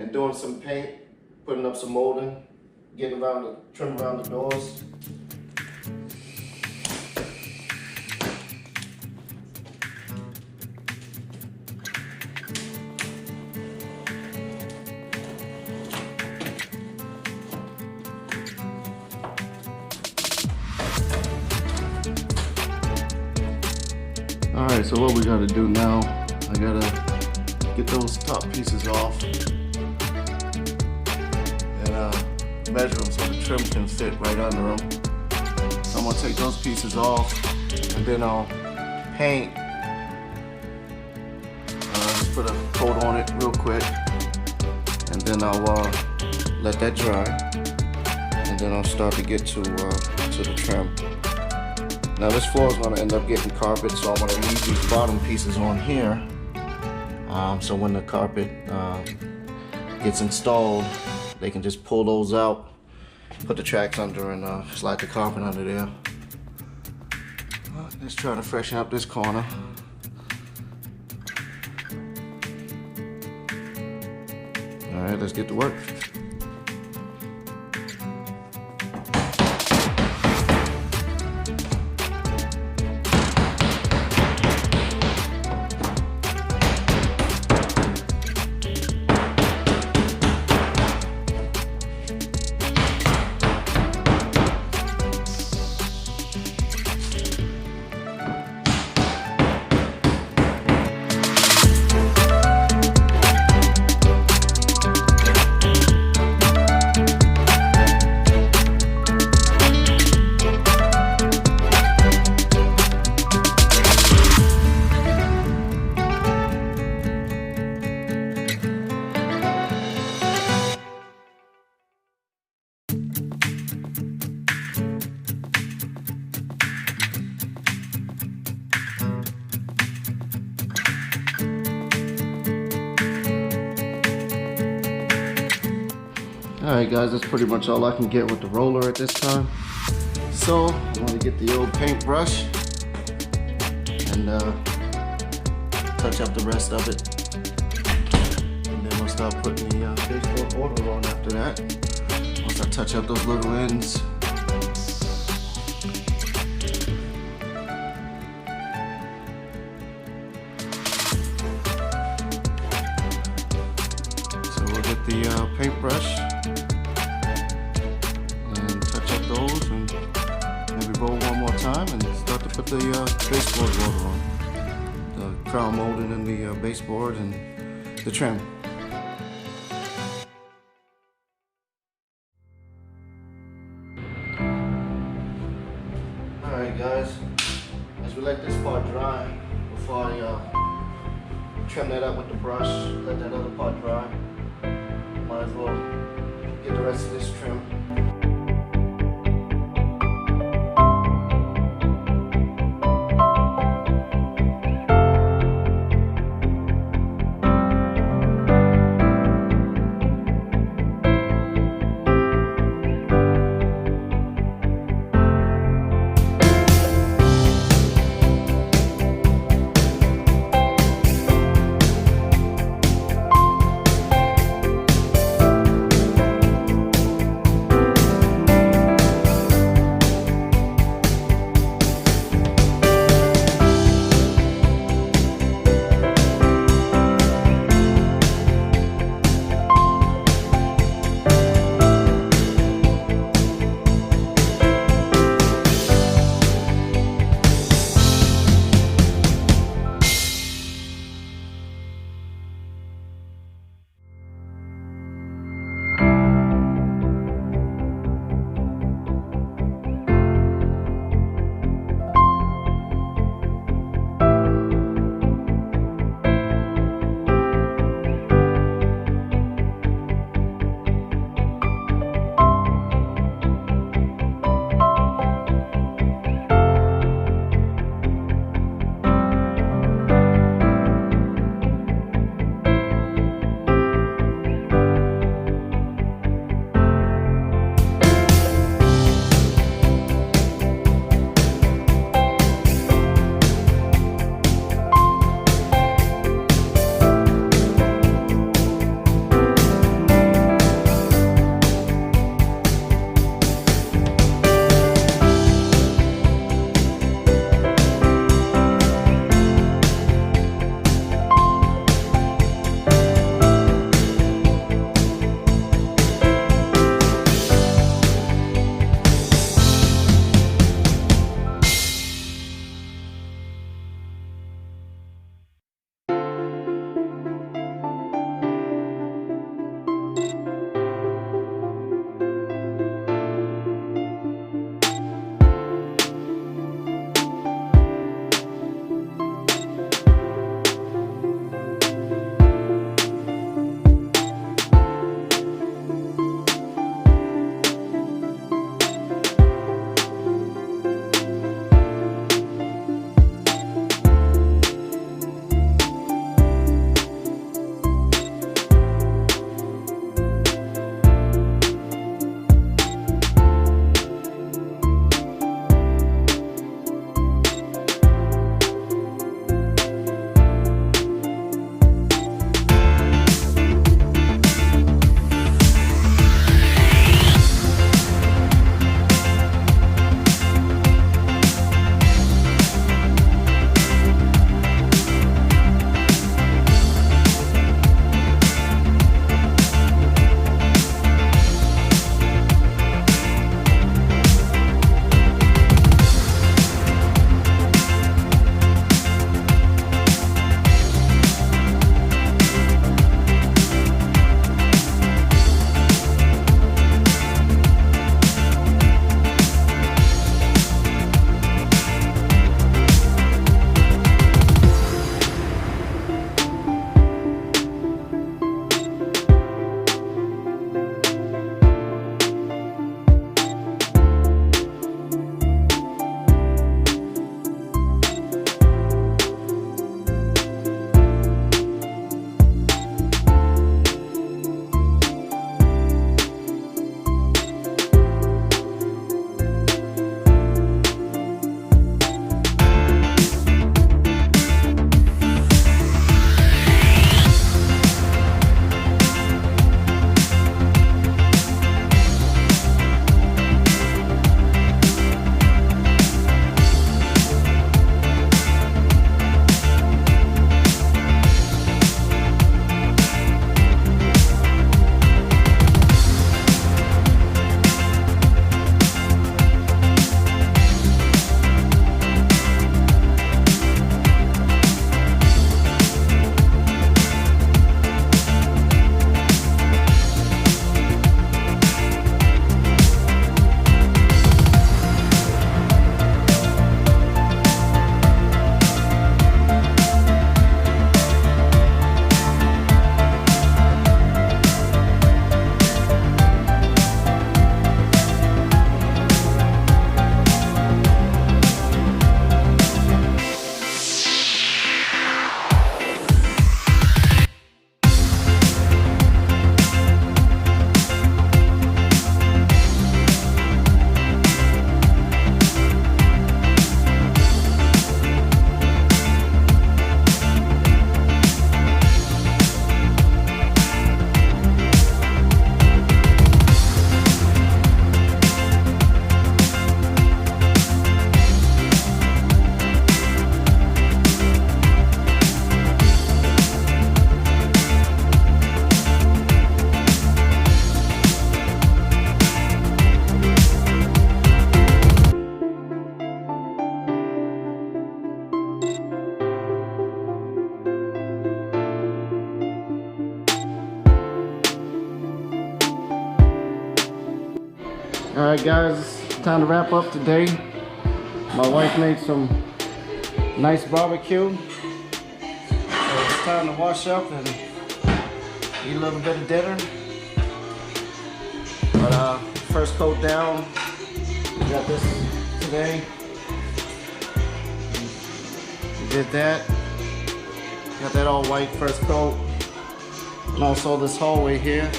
and doing some paint, putting up some molding, getting around the trim around the doors. Alright, so what we gotta do now, I gotta get those top pieces off and measure them so the trim can fit right under them. So I'm gonna take those pieces off and then I'll paint. Just put a coat on it real quick and then I'll let that dry and then I'll start to get to the trim. Now this floor is going to end up getting carpet, so I'm going to leave these bottom pieces on here. So when the carpet gets installed, they can just pull those out, put the tracks under, and slide the carpet under there. Let's try to freshen up this corner. All right, let's get to work. Alright guys, that's pretty much all I can get with the roller at this time. So I'm going to get the old paintbrush and touch up the rest of it. And then we'll start putting the baseboard border on after that. Once I touch up those little ends. So we'll get the paintbrush. Those and maybe roll one more time and start to put the baseboard border on. The crown molding and the baseboard and the trim. Alright guys, as we let this part dry, before I trim that up with the brush, let that other part dry, might as well get the rest of this trim. Alright guys, it's time to wrap up today. My wife made some nice barbecue. So it's time to wash up and eat a little bit of dinner. But first coat down. We got this today. We did that. Got that all white first coat. And also this hallway here.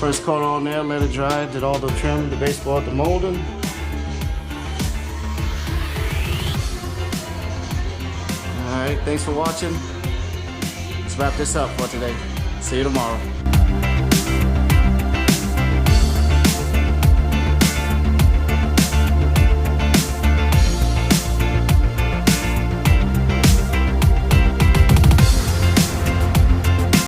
First coat on there, let it dry. Did all the trim, the baseboard, the molding. Alright, thanks for watching. Let's wrap this up for today. See you tomorrow.